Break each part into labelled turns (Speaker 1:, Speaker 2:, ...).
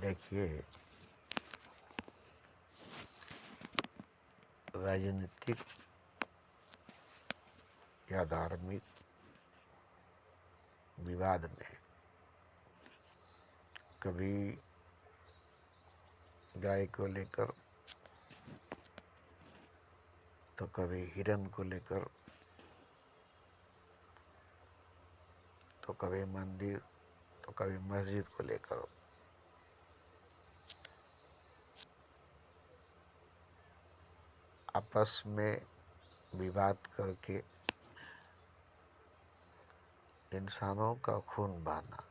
Speaker 1: देखिए, राजनीतिक या धार्मिक विवाद में कभी गाय को लेकर, तो कभी हिरन को लेकर, तो कभी मंदिर, तो कभी मस्जिद को लेकर आपस में विवाद करके इंसानों का खून बहाना,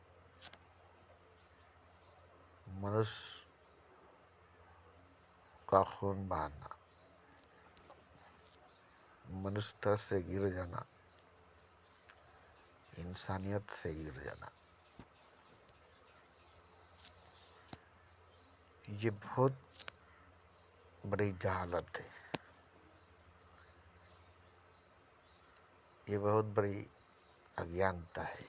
Speaker 1: मनुष्य का खून बहाना, मनुष्यता से गिर जाना, इंसानियत से गिर जाना, ये बहुत बड़ी जहालत है। ये बहुत बड़ी अज्ञानता है।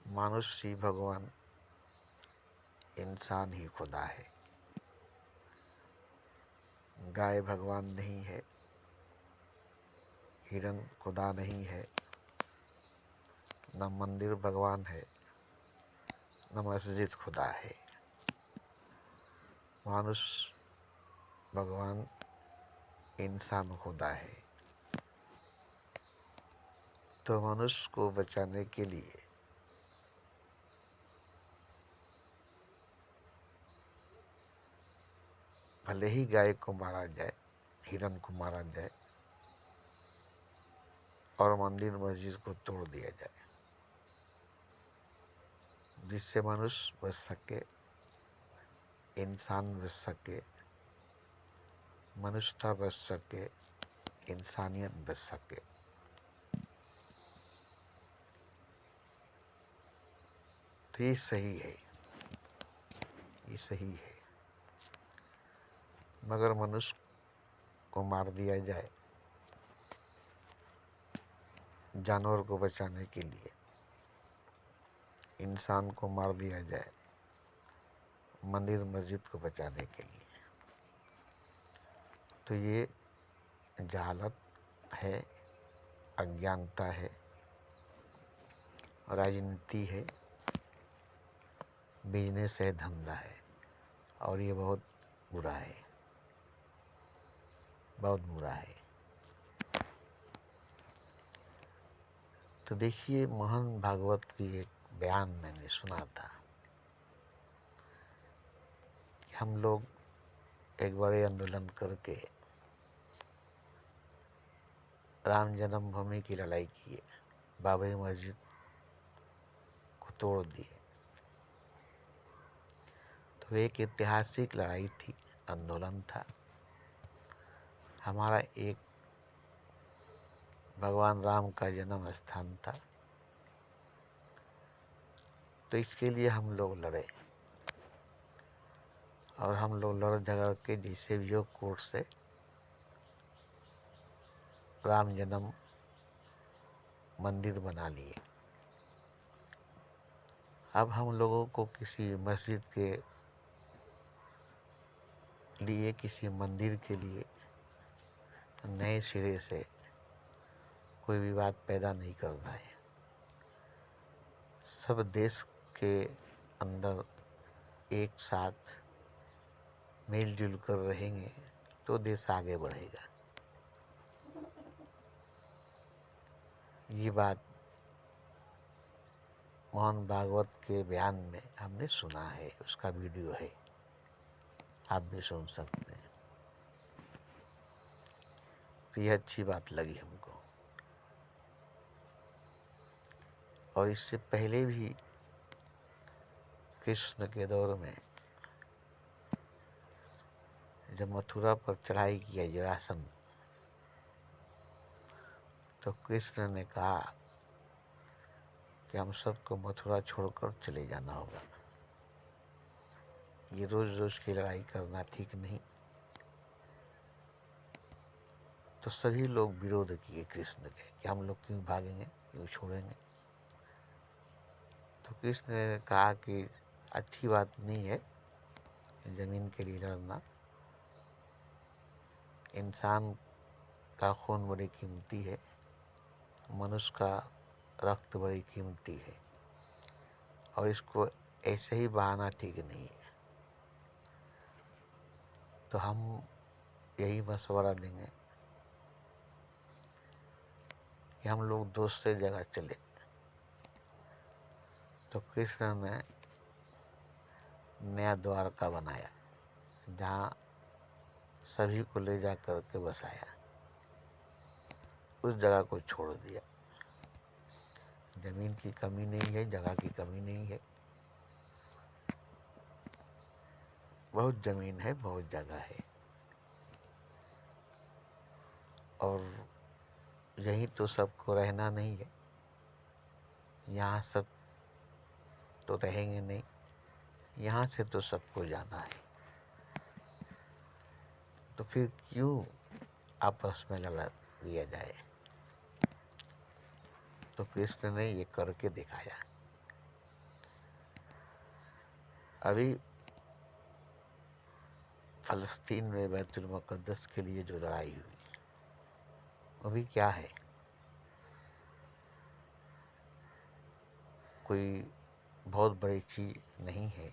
Speaker 1: मनुष्य ही भगवान, इंसान ही खुदा है। गाय भगवान नहीं है, हिरन खुदा नहीं है, न मंदिर भगवान है, न मस्जिद खुदा है। मनुष्य भगवान, इंसान खुदा है। तो मनुष्य को बचाने के लिए भले ही गाय को मारा जाए, हिरन को मारा जाए और मंदिर मस्जिद को तोड़ दिया जाए, जिससे मनुष्य बच सके, इंसान बच सके, मनुष्यता बच सके, इंसानियत बच सके। तो ये सही है, ये सही है। मगर मनुष्य को मार दिया जाए जानवर को बचाने के लिए, इंसान को मार दिया जाए मंदिर मस्जिद को बचाने के लिए, तो ये जहालत है, अज्ञानता है, राजनीति है, बिजनेस है, धंधा है, और ये बहुत बुरा है, बहुत बुरा है। तो देखिए, मोहन भागवत की एक बयान मैंने सुना था कि हम लोग एक बड़े आंदोलन करके राम जन्मभूमि की लड़ाई किए, बाबरी मस्जिद को तोड़ दिए। तो एक ऐतिहासिक लड़ाई थी, आंदोलन था। हमारा एक भगवान राम का जन्म स्थान था, तो इसके लिए हम लोग लड़े और हम लोग लड़ झगड़ के जैसे भी हो कोर्ट से राम जन्म मंदिर बना लिए। अब हम लोगों को किसी मस्जिद के लिए, किसी मंदिर के लिए नए सिरे से कोई विवाद पैदा नहीं करना है। सब देश के अंदर एक साथ मिलजुल कर रहेंगे तो देश आगे बढ़ेगा। ये बात मोहन भागवत के बयान में हमने सुना है, उसका वीडियो है, आप भी सुन सकते हैं। तो यह अच्छी बात लगी हमको। और इससे पहले भी कृष्ण के दौर में जब मथुरा पर चढ़ाई किया जरासंध, तो कृष्ण ने कहा कि हम सबको मथुरा छोड़कर चले जाना होगा, ये रोज रोज की लड़ाई करना ठीक नहीं। तो सभी लोग विरोध किए कृष्ण के कि हम लोग क्यों भागेंगे, क्यों छोड़ेंगे। तो कृष्ण ने कहा कि अच्छी बात नहीं है ज़मीन के लिए लड़ना। इंसान का खून बड़ी कीमती है, मनुष्य का रक्त बड़ी कीमती है, और इसको ऐसे ही बहाना ठीक नहीं है। तो हम यही मशवरा देंगे कि हम लोग दूसरे जगह चले। तो कृष्ण ने नया द्वारका बनाया, जहाँ सभी को ले जा कर के बसाया, उस जगह को छोड़ दिया। जमीन की कमी नहीं है, जगह की कमी नहीं है, बहुत जमीन है, बहुत जगह है, और यहीं तो सबको रहना नहीं है। यहाँ सब तो रहेंगे नहीं, यहाँ से तो सबको जाना है। तो फिर क्यों आपस में लड़ा दिया जाए। तो कृष्ण ने ये करके दिखाया। अभी फलस्तीन में बैतुल मुक़द्दस के लिए जो लड़ाई हुई, अभी क्या है, कोई बहुत बड़ी चीज नहीं है।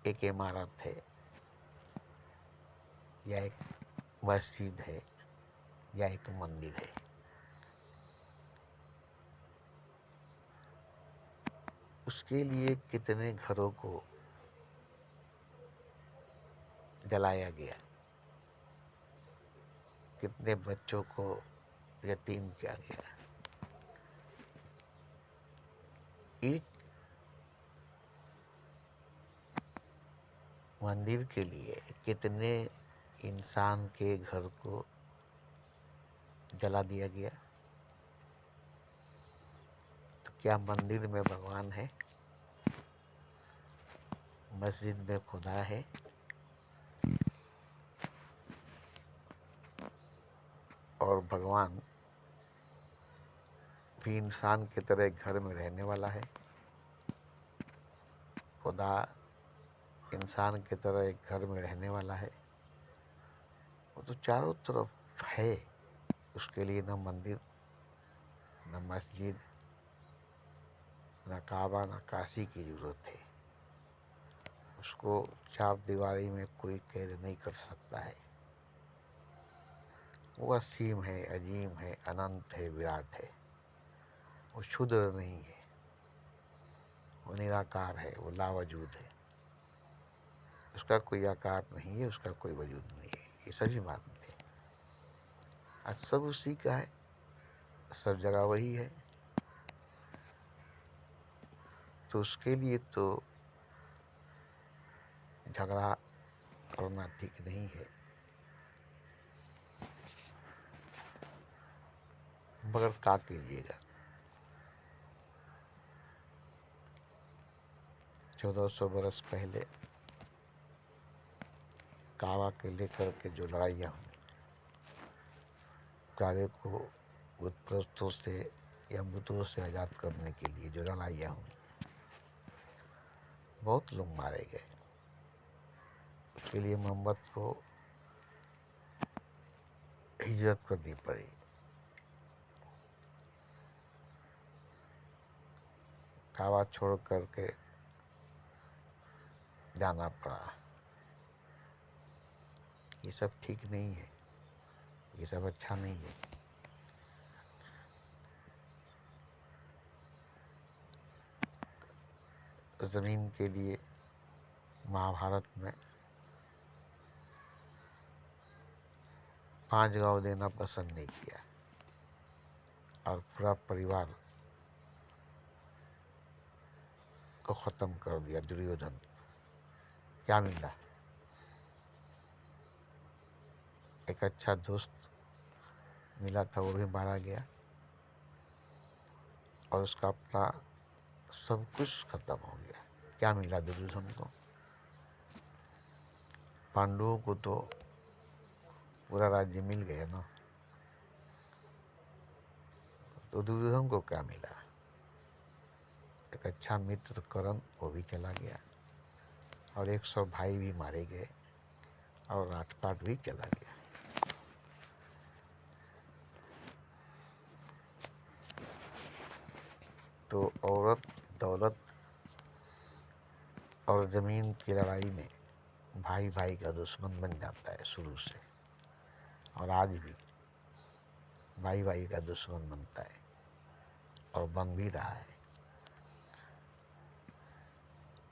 Speaker 1: एक इमारत है, या एक मस्जिद है, या एक मंदिर है। उसके लिए कितने घरों को जलाया गया, कितने बच्चों को यतीम किया गया। एक मंदिर के लिए कितने इंसान के घर को जला दिया गया। तो क्या मंदिर में भगवान है, मस्जिद में खुदा है, और भगवान भी इंसान की तरह घर में रहने वाला है। खुदा इंसान की तरह एक घर में रहने वाला है। वो तो चारों तरफ है, उसके लिए न मंदिर, न मस्जिद, न काबा, न काशी की जरूरत है। उसको चार दीवारी में कोई कैद नहीं कर सकता है। वो असीम है, अजीम है, अनंत है, विराट है। वो क्षुद्र नहीं है, वो निराकार है, वो लावजूद है। उसका कोई आकार नहीं है, उसका कोई वजूद नहीं है, ये सभी मानते हैं। आज सब उसी का है, सब जगह वही है। तो उसके लिए तो झगड़ा करना ठीक नहीं है। मगर क्या कीजिएगा, 1400 बरस पहले काबा के लेकर के जो लड़ाइयाँ हुई, काबे को बुतप्रस्तों से या बुतों से आज़ाद करने के लिए जो लड़ाइयाँ हुई, बहुत लोग मारे गए। उसके लिए मोहम्मद को हिजरत करनी पड़ी। काबा छोड़ करके जाना पड़ा। ये सब ठीक नहीं है, ये सब अच्छा नहीं है। ज़मीन के लिए महाभारत में 5 गांव देना पसंद नहीं किया, और पूरा परिवार को ख़त्म कर दिया। दुर्योधन क्या मिला, एक अच्छा दोस्त मिला था, वो भी मारा गया, और उसका अपना सब कुछ खत्म हो गया। क्या मिला दुर्योधन को? पांडवों को तो पूरा राज्य मिल गया ना, तो दुर्योधन को क्या मिला? एक अच्छा मित्र करण वो भी चला गया, और 100 भाई भी मारे गए, और राजपाट भी चला गया। तो औरत, दौलत और ज़मीन की लड़ाई में भाई भाई का दुश्मन बन जाता है शुरू से, और आज भी भाई भाई का दुश्मन बनता है और बन भी रहा है।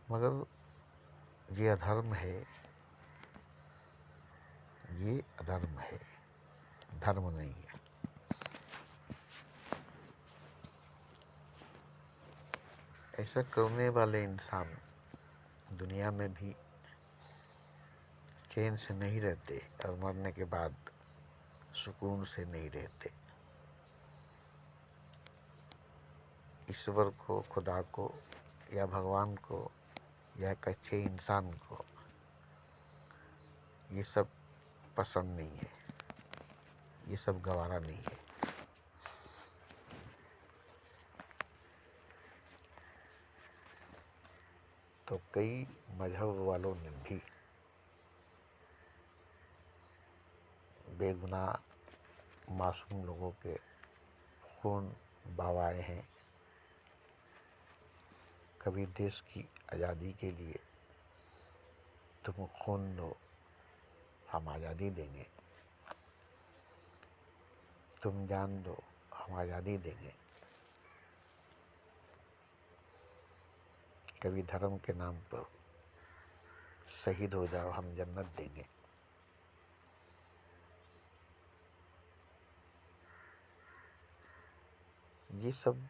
Speaker 1: मगर ये अधर्म है, ये अधर्म है, धर्म नहीं है। ऐसा करने वाले इंसान दुनिया में भी चैन से नहीं रहते, और मरने के बाद सुकून से नहीं रहते। ईश्वर को, खुदा को, या भगवान को, या एक अच्छे इंसान को ये सब पसंद नहीं है, ये सब गवारा नहीं है। तो कई मजहब वालों ने भी बेगुनाह मासूम लोगों के खून बहाए हैं। कभी देश की आज़ादी के लिए तुम खून दो, हम आज़ादी देंगे, तुम जान दो, हम आज़ादी देंगे। कभी धर्म के नाम पर शहीद हो जाओ, हम जन्नत देंगे। ये सब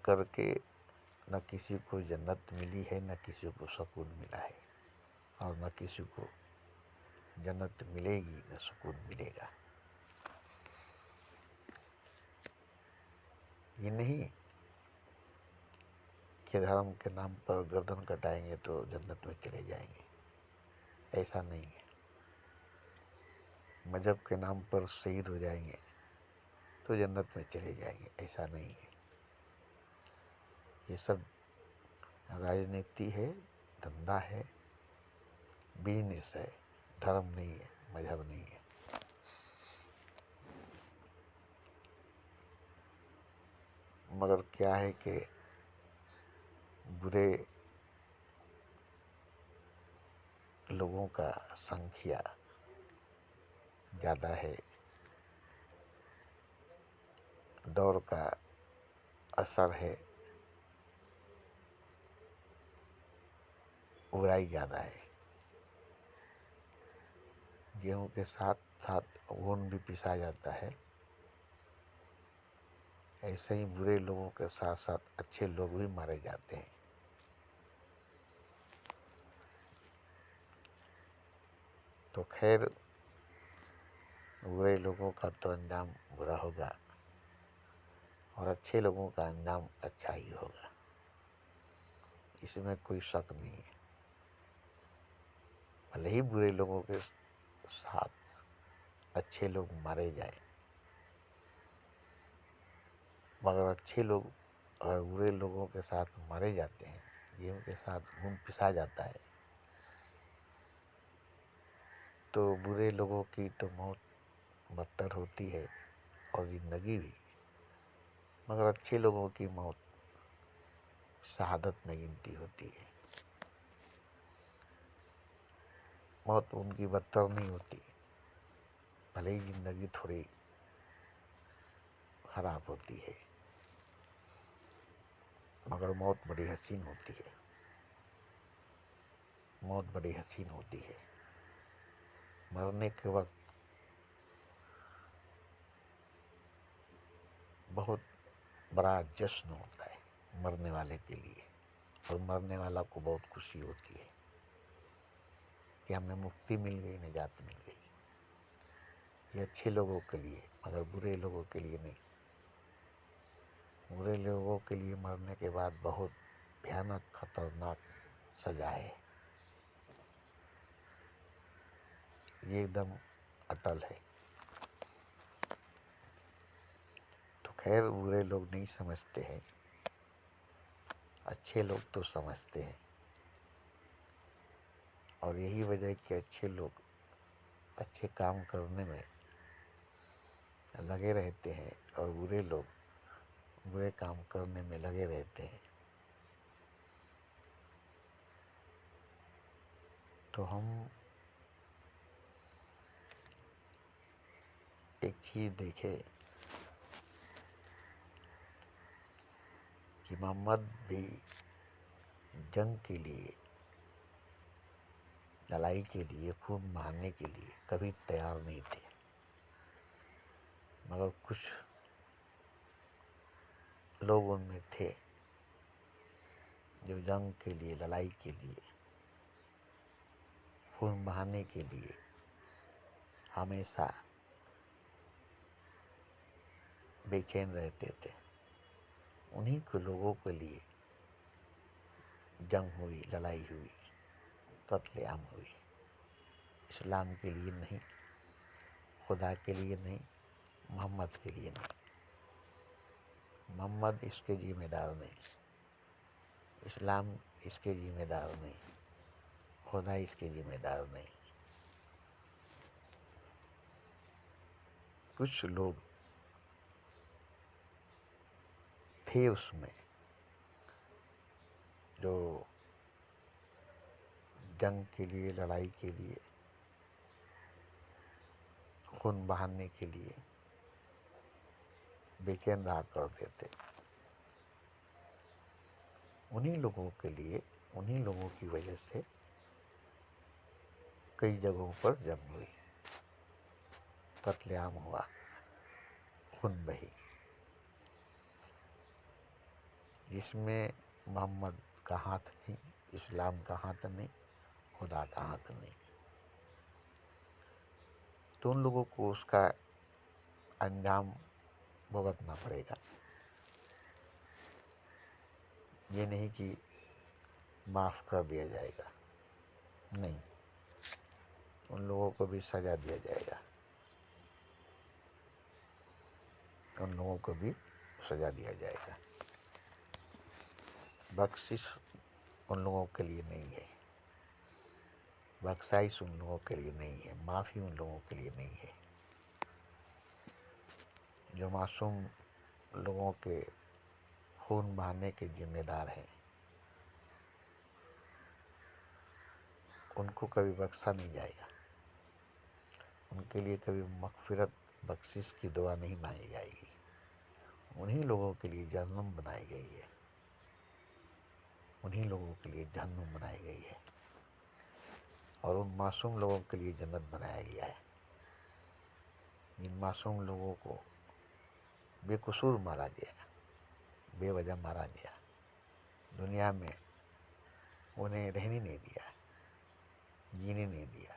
Speaker 1: करके न किसी को जन्नत मिली है, न किसी को सुकून मिला है, और न किसी को जन्नत मिलेगी, न सुकून मिलेगा। ये नहीं कि धर्म के नाम पर गर्दन कटाएंगे तो जन्नत में चले जाएंगे, ऐसा नहीं है। मजहब के नाम पर शहीद हो जाएंगे तो जन्नत में चले जाएंगे, ऐसा नहीं है। ये सब राजनीति है, धंधा है, बिजनेस है, धर्म नहीं है, मजहब नहीं है। मगर क्या है कि बुरे लोगों का संख्या ज़्यादा है, दौर का असर है, बुराई ज़्यादा है। गेहूं के साथ साथ घून भी पिसा जाता है, ऐसे ही बुरे लोगों के साथ साथ अच्छे लोग भी मारे जाते हैं। तो खैर, बुरे लोगों का तो अंजाम बुरा होगा, और अच्छे लोगों का अंजाम अच्छा ही होगा, इसमें कोई शक नहीं है। भले ही बुरे लोगों के साथ अच्छे लोग मारे जाए, मगर अच्छे लोग अगर बुरे लोगों के साथ मारे जाते हैं, गेहूं के साथ घून पिसा जाता है, तो बुरे लोगों की तो मौत बदतर होती है और जिंदगी भी, मगर अच्छे लोगों की मौत शहादत में गिनती होती है। मौत उनकी बदतर नहीं होती, भले ही जिंदगी थोड़ी खराब होती है, मगर मौत बड़ी हसीन होती है। मौत बड़ी हसीन होती है। मरने के वक्त बहुत बड़ा जश्न होता है मरने वाले के लिए, और मरने वाला को बहुत खुशी होती है कि हमें मुक्ति मिल गई, निजात मिल गई। ये अच्छे लोगों के लिए, मगर बुरे लोगों के लिए नहीं। बुरे लोगों के लिए मरने के बाद बहुत भयानक, खतरनाक सजा है। ये एकदम अटल है। तो خیر برے لوگ نہیں سمجھتے ہیں، اچھے لوگ تو سمجھتے ہیں، اور یہی وجہ ہے کہ اچھے لوگ اچھے کام کرنے میں لگے رہتے ہیں اور برے لوگ برے کام کرنے میں لگے رہتے ہیں۔ تو ہم ایک چیز دیکھے کہ محمد بھی جنگ کے لیے، لڑائی کے لیے، خون بہانے کے لیے کبھی تیار نہیں تھے، مگر کچھ لوگ ان میں تھے جو جنگ کے لیے، لڑائی کے لیے، خون بہانے کے لیے ہمیشہ بے چین رہتے تھے۔ انہی کے لوگوں کے لیے جنگ ہوئی، لڑائی ہوئی، قتل عام ہوئی، اسلام کے لیے نہیں، خدا کے لیے نہیں، محمد کے لیے نہیں۔ محمد اس کے ذمہ دار نہیں، اسلام اس کے ذمہ دار نہیں، خدا اس کے ذمہ دار نہیں۔ کچھ لوگ تھے اس میں جو جنگ کے لیے، لڑائی کے لیے، خون بہانے کے لیے بے چین رہا کرتے تھے۔ انہی لوگوں کے لیے، انہی لوگوں کی وجہ سے کئی جگہوں پر جنگ ہوئی، قتل عام ہوا، خون بہی، جس میں محمد کا ہاتھ نہیں، اسلام کا ہاتھ نہیں، خدا کا ہاتھ نہیں۔ تو ان لوگوں کو اس کا انجام بھگتنا پڑے گا۔ یہ نہیں کہ معاف کر دیا جائے گا، نہیں، ان لوگوں کو بھی سزا دیا جائے گا، ان لوگوں کو بھی سزا دیا جائے گا۔ بخشش ان لوگوں کے لیے نہیں ہے، بخشائش ان لوگوں کے لیے نہیں ہے، معافی ان لوگوں کے لیے نہیں ہے۔ جو معصوم لوگوں کے خون بہانے کے ذمہ دار ہیں، ان کو کبھی بخشا نہیں جائے گا، ان کے لیے کبھی مغفرت، بخشش کی دعا نہیں مانگی جائے گی۔ انہی لوگوں کے لیے جہنم بنائی گئی ہے، انہی لوگوں کے لیے جہنم بنائی گئی ہے، اور ان معصوم لوگوں کے لیے جنت بنایا گیا ہے۔ جن معصوم لوگوں کو بے قصور مارا گیا، بے وجہ مارا گیا، دنیا میں انہیں رہنے نہیں دیا، جینے نہیں دیا،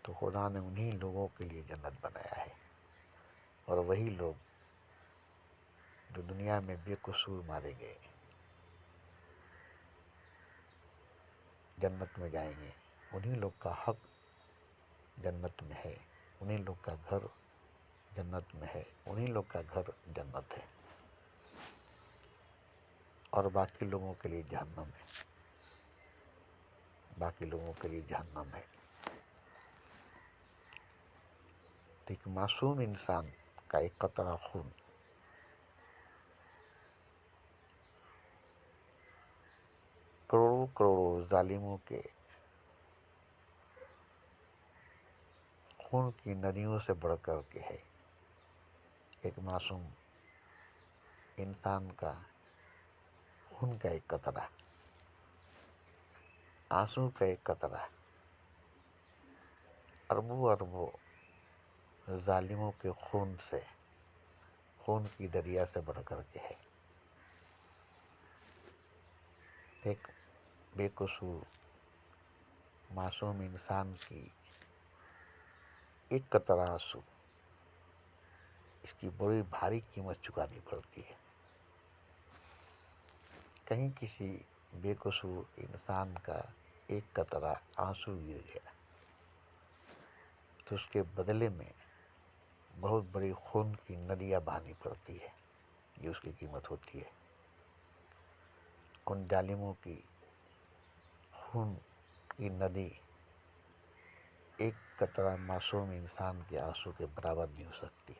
Speaker 1: تو خدا نے انہی لوگوں کے لیے جنت بنایا ہے۔ اور وہی لوگ جو دنیا میں بے قصور مارے گئے جنت میں جائیں گے، انہی لوگ کا حق جنت میں ہے، انہی لوگ کا گھر جنت میں ہے، انہی لوگ کا گھر جنت ہے، اور باقی لوگوں کے لیے جہنم ہے، باقی لوگوں کے لیے جہنم ہے۔ تو ایک معصوم انسان کا ایک قطرہ خون کروڑوں کروڑوں ظالموں کے خون کی ندیوں سے بڑھ کر کے ہے۔ ایک معصوم انسان کا خون کا ایک قطرہ، آنسو کا ایک قطرہ، اربوں اربوں ظالموں کے خون سے، خون کی دریا سے بڑھ کر کے ہے۔ ایک بے قصور معصوم انسان کی ایک قطرہ آنسو، اس کی بڑی بھاری قیمت چکانی پڑتی ہے۔ کہیں کسی بے قصور انسان کا ایک قطرہ آنسو گر گیا تو اس کے بدلے میں بہت بڑی خون کی ندیاں بہانی پڑتی ہے، یہ اس کی قیمت ہوتی ہے۔ ان ظالموں کی خون کی ندی ایک قطرہ معصوم انسان کے آنسو کے برابر نہیں ہو سکتی۔